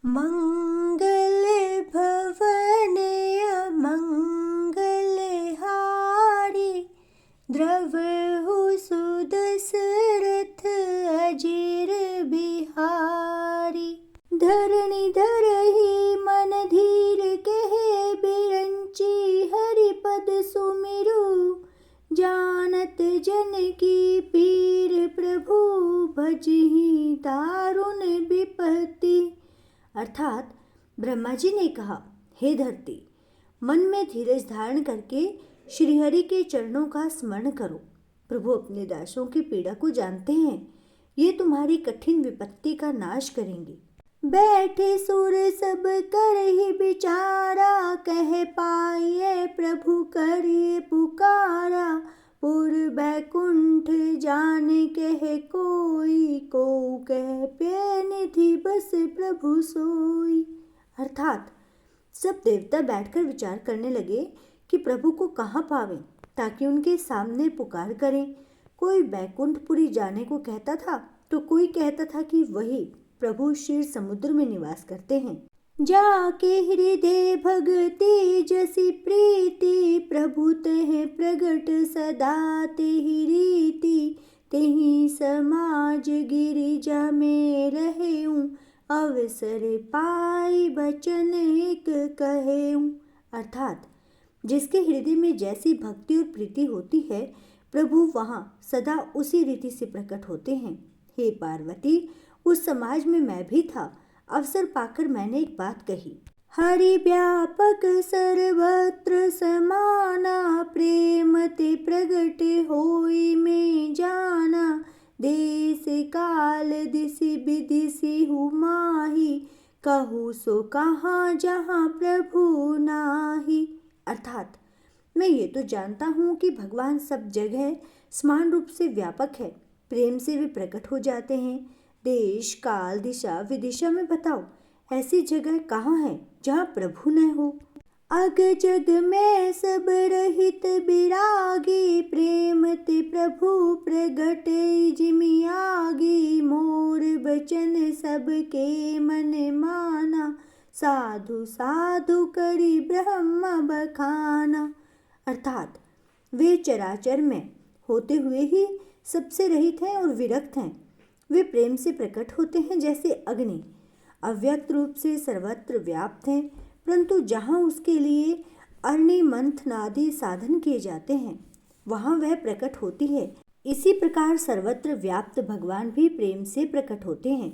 मंगल भवन अमंगलहारी, द्रवहु सुदशरथ अजिर बिहारी। धरणी धरहि मन धीर कहे, बिरंची हरिपद सुमिरु। जानत जन की पीर, प्रभु भजहि दारुण विपत्ति। अर्थात ब्रह्मा जी ने कहा, हे धरती, मन में धीरज धारण करके श्रीहरि के चरणों का स्मरण करो। प्रभु अपने दासों की पीड़ा को जानते हैं, ये तुम्हारी कठिन विपत्ति का नाश करेंगे। बैठे सुर सब करहि विचारा, कह पाए प्रभु करिए पुकारा। पुर बैकुंठ जान कह कोई, को कह पे निधि बस प्रभु सोई। अर्थात सब देवता बैठकर विचार करने लगे कि प्रभु को कहाँ पावें, ताकि उनके सामने पुकार करें। कोई बैकुंठपुरी जाने को कहता था, तो कोई कहता था कि वही प्रभु क्षीर समुद्र में निवास करते हैं। जाके हृदय भगति जसी प्रीति, प्रभु तेह प्रगट सदा तेहि रीति। तेहि समाज गिरिजा में रहेऊं, अवसर पाई बचन एक कहेऊं। अर्थात जिसके हृदय में जैसी भक्ति और प्रीति होती है, प्रभु वहाँ सदा उसी रीति से प्रकट होते हैं। हे पार्वती, उस समाज में मैं भी था। अवसर पाकर मैंने एक बात कही। हरि व्यापक सर्वत्र समाना, प्रेम ते प्रगट होई में जाना। देश काल दिशि विदिशि हूँ माही, कहूँ सो कहाँ जहाँ प्रभु नाही। अर्थात मैं ये तो जानता हूँ कि भगवान सब जगह समान रूप से व्यापक है, प्रेम से वे प्रकट हो जाते हैं। देश काल दिशा विदिशा में बताओ, ऐसी जगह कहाँ है जहाँ प्रभु न हो। अग जग में सब रहित बिरागी, प्रेम ते प्रभु प्रगट जिमियागी। मोर बचन सबके मन माना, साधु साधु करी ब्रह्म बखाना। अर्थात वे चराचर में होते हुए ही सबसे रहित हैं और विरक्त हैं। वे प्रेम से प्रकट होते हैं जैसे अग्नि, अव्यक्त रूप से सर्वत्र व्याप्त हैं, परंतु जहाँ उसके लिए अग्नि मंथन आदि साधन किए जाते हैं, वहाँ वह प्रकट होती है। इसी प्रकार सर्वत्र व्याप्त भगवान भी प्रेम से प्रकट होते हैं।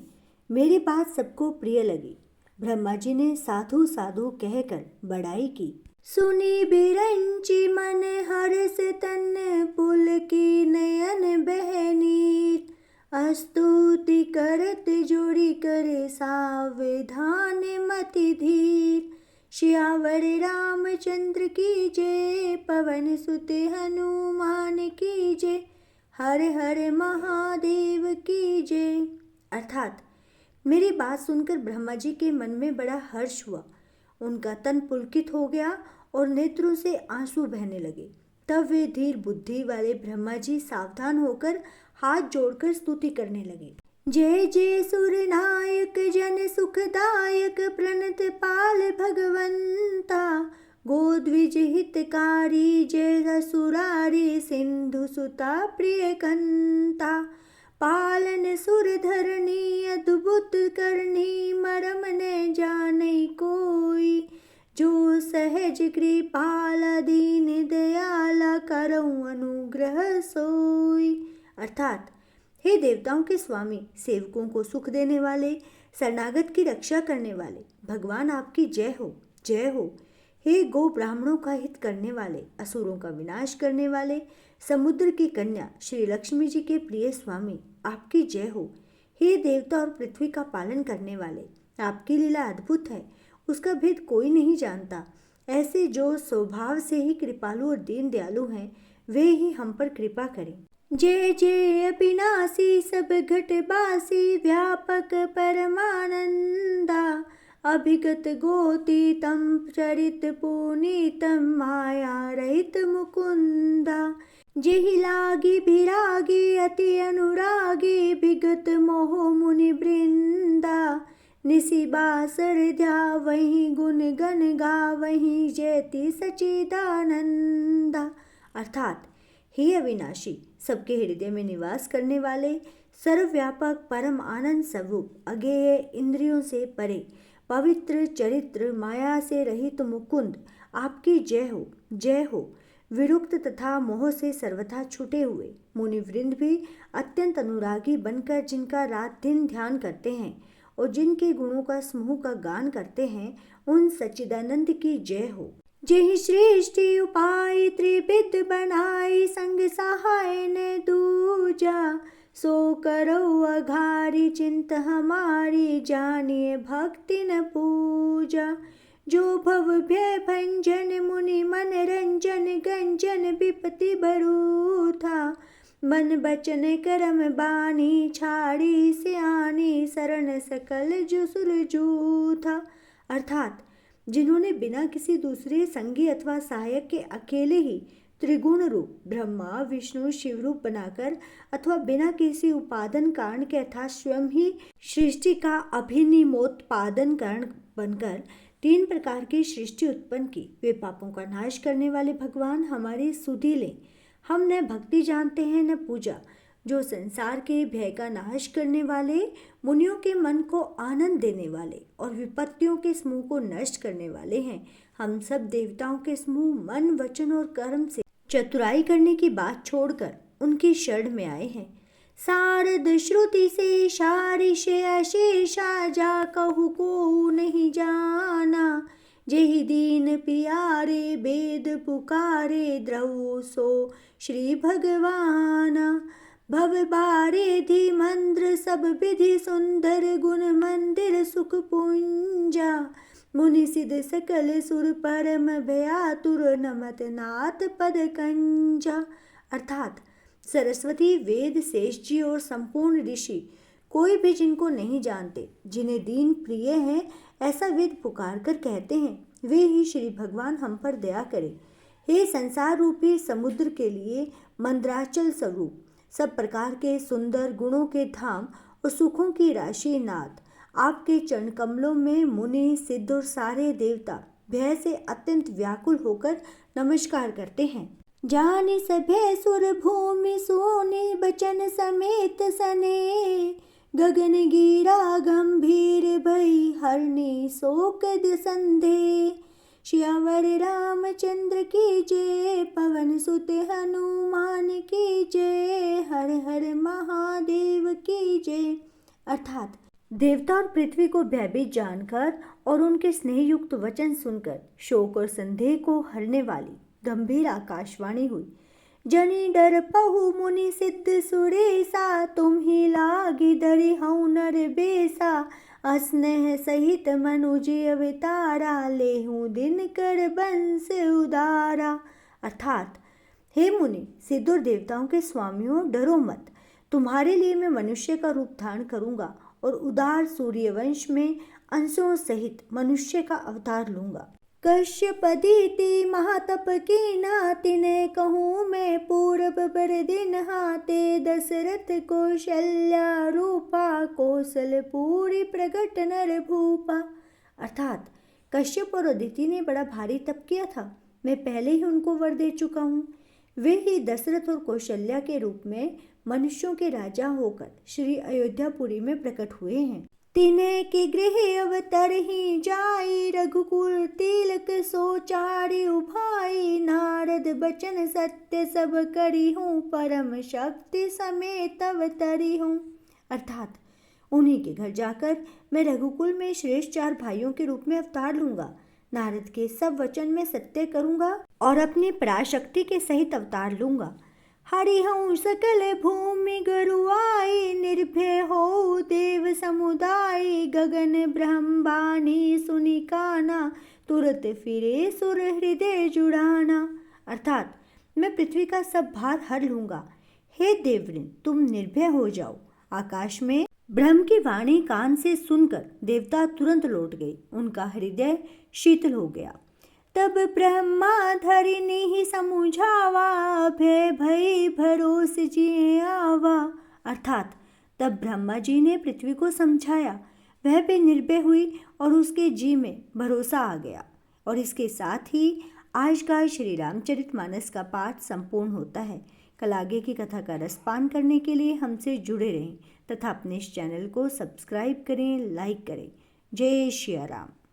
मेरी बात सबको प्रिय लगी। ब्रह्मा जी ने साधु साधु कहकर बड़ाई की। सुनी बिरंची मन हर्ष तन, पुलकी नयन बहनीर। स्तुति करत जोड़ी करे, सावधान मति धीर। श्यावर रामचंद्र की जय, पवन सुत हनुमान की जय। हर हर महादेव की जय। अर्थात मेरी बात सुनकर ब्रह्मा जी के मन में बड़ा हर्ष हुआ। उनका तन पुलकित हो गया और नेत्रों से आंसू बहने लगे। तब वे धीर बुद्धि वाले ब्रह्मा जी सावधान होकर हाथ जोड़कर स्तुति करने लगे। जय जय सुरनायक जन सुखदायक, प्रणत पाल भगवंता। गोद्विज हितकारी जय सुरारी, सिंधु सुता प्रिय कंता। पालन सुर धरणी अद्भुत करनी, मरम न जाने कोई। जो सहज कृपाला दीन दयाला, करऊं अनुग्रह सोई। अर्थात हे देवताओं के स्वामी, सेवकों को सुख देने वाले, शरणागत की रक्षा करने वाले, भगवान आपकी जय हो, जय हो। हे गो ब्राह्मणों का हित करने वाले, असुरों का विनाश करने वाले, समुद्र की कन्या श्री लक्ष्मी जी के प्रिय स्वामी, आपकी जय हो। हे देवता और पृथ्वी का पालन करने वाले, आपकी लीला अद्भुत है, उसका भेद कोई नहीं जानता। ऐसे जो स्वभाव से ही कृपालु और दीन दयालु हैं, वे ही हम पर कृपा करें। जय जय अविनाशी सब घटबासी, व्यापक परमानंदा। अभिगत गोतीतम चरित पुनीतम, माया रहित मुकुंदा। जेहि लागी विरागी अति अनुरागी, विगत मोह मुनि वृंदा। निसी बासर ध्यावहीं गुण गण गावहीं जयति सच्चिदानंदा। अर्थात हे अविनाशी, सबके हृदय में निवास करने वाले, सर्वव्यापक परम आनंद स्वरूप, अज्ञेय, इंद्रियों से परे, पवित्र चरित्र, माया से रहित मुकुंद, आपकी जय हो, जय हो। विरुक्त तथा मोह से सर्वथा छूटे हुए मुनि वृंद भी अत्यंत अनुरागी बनकर जिनका रात दिन ध्यान करते हैं और जिनके गुणों का समूह का गान करते हैं, उन सच्चिदानंद की जय हो। जेहि सृष्टि उपाय त्रिविध बनाई, संग सहाय न दूजा, सो करो अघारी चिंत हमारी, जानिए भक्ति न पूजा। जो भव भय भंजन मुनि मन रंजन, गंजन विपति भरू था, मन बचन करम बानी, छाड़ी सियानी, शरण सकल जो सुरजू था। अर्थात जिन्होंने बिना किसी दूसरे संगी अथवा सहायक के अकेले ही त्रिगुण रूप ब्रह्मा विष्णु शिव रूप बनाकर अथवा बिना किसी उपादान कारण के अर्थात स्वयं ही सृष्टि का अभिनिमोत्पादन कारण बनकर 3 प्रकार की सृष्टि उत्पन्न की, वे पापों का नाश करने वाले भगवान हमारी सुधि लें। हम न भक्ति जानते हैं न पूजा, जो संसार के भय का नाश करने वाले, मुनियों के मन को आनंद देने वाले और विपत्तियों के समूह को नष्ट करने वाले हैं। हम सब देवताओं के समूह मन वचन और कर्म से चतुराई करने की बात छोड़कर उनकी शरण में आए हैं। सारद श्रुति से शारिष अशेषा, जा कहु को नहीं जाना, जेहि दीन पियारे वेद पुकारे, द्रवु सो श्री भगवाना। भव बारिधि मंद्र सब विधि सुंदर, गुण मंदिर सुख पुंजा, मुनि सिद्ध सकल सुर परम भयातुर, नमत नाथ पद कंजा। अर्थात सरस्वती, वेद, शेष जी और संपूर्ण ऋषि कोई भी जिनको नहीं जानते, जिन्हें दीन प्रिय हैं, ऐसा वेद पुकार कर कहते हैं, वे ही श्री भगवान हम पर दया करें। हे संसार रूपी समुद्र के लिए मंद्राचल स्वरूप, सब प्रकार के सुंदर गुणों के धाम और सुखों की राशि नाथ, आपके चरण कमलों में मुनि सिद्ध और सारे देवता भय से अत्यंत व्याकुल होकर नमस्कार करते हैं। जानि सभय सुर भूमि सोने, बचन समेत सने, गगन गिरा गंभीर भई, हरनि शोक संदेह। श्यावर रामचंद्र की जय, पवन सुत हनुमान की जय, हर हर महादेव की जय। अर्थात देवता और पृथ्वी को भयभीत जानकर और उनके स्नेह युक्त वचन सुनकर शोक और संदेह को हरने वाली गंभीर आकाशवाणी हुई। जनि डर पहु मुनि सिद्ध सुरेसा, तुम ही लागी धरि हऊ नर बेसा, अस्नेह सहित मनुज अवतारा, लेहूं दिन कर बंस उदारा। अर्थात हे मुनि सिद्ध और देवताओं के स्वामियों, डरो मत, तुम्हारे लिए मैं मनुष्य का रूप धारण करूंगा और उदार सूर्यवंश में अंशों सहित मनुष्य का अवतार लूंगा। कश्यप अदिति महातप की नाति, ने कहूँ मैं पूरब बर दिन हाते, दशरथ कौशल्या रूपा, कौशलपुरी प्रगट नर भूपा। अर्थात कश्यप और अदिति ने बड़ा भारी तप किया था, मैं पहले ही उनको वर दे चुका हूँ। वे ही दशरथ और कौशल्या के रूप में मनुष्यों के राजा होकर श्री अयोध्यापुरी में प्रकट हुए हैं। तिने के गृह अवतर ही जाई, रघुकुल तिलक सोचारी उभाई, नारद बचन सत्य सब करी हूँ, परम शक्ति समेत अवतरी हूँ। अर्थात उन्हीं के घर जाकर मैं रघुकुल में श्रेष्ठ 4 भाइयों के रूप में अवतार लूंगा, नारद के सब वचन में सत्य करूंगा और अपनी पराशक्ति के सहित अवतार लूंगा। हरिहूँ सकल भूमि गरुआई, निर्भय हो देव समुदाय, गगन ब्रह्मवाणी सुनि काना, तुरत फिरे सुर हृदय जुड़ाना। अर्थात मैं पृथ्वी का सब भार हर लूंगा। हे देववृंद, तुम निर्भय हो जाओ। आकाश में ब्रह्म की वाणी कान से सुनकर देवता तुरंत लौट गए, उनका हृदय शीतल हो गया। तब ब्रह्मा धरिनी ही समुझावा, भय भई भरोस जिए आवा। अर्थात तब ब्रह्मा जी ने पृथ्वी को समझाया, वह भी निर्भय हुई और उसके जी में भरोसा आ गया। और इसके साथ ही आज का श्री रामचरितमानस का पाठ संपूर्ण होता है। कल आगे की कथा का रसपान करने के लिए हमसे जुड़े रहें तथा अपने इस चैनल को सब्सक्राइब करें, लाइक करें। जय श्री राम।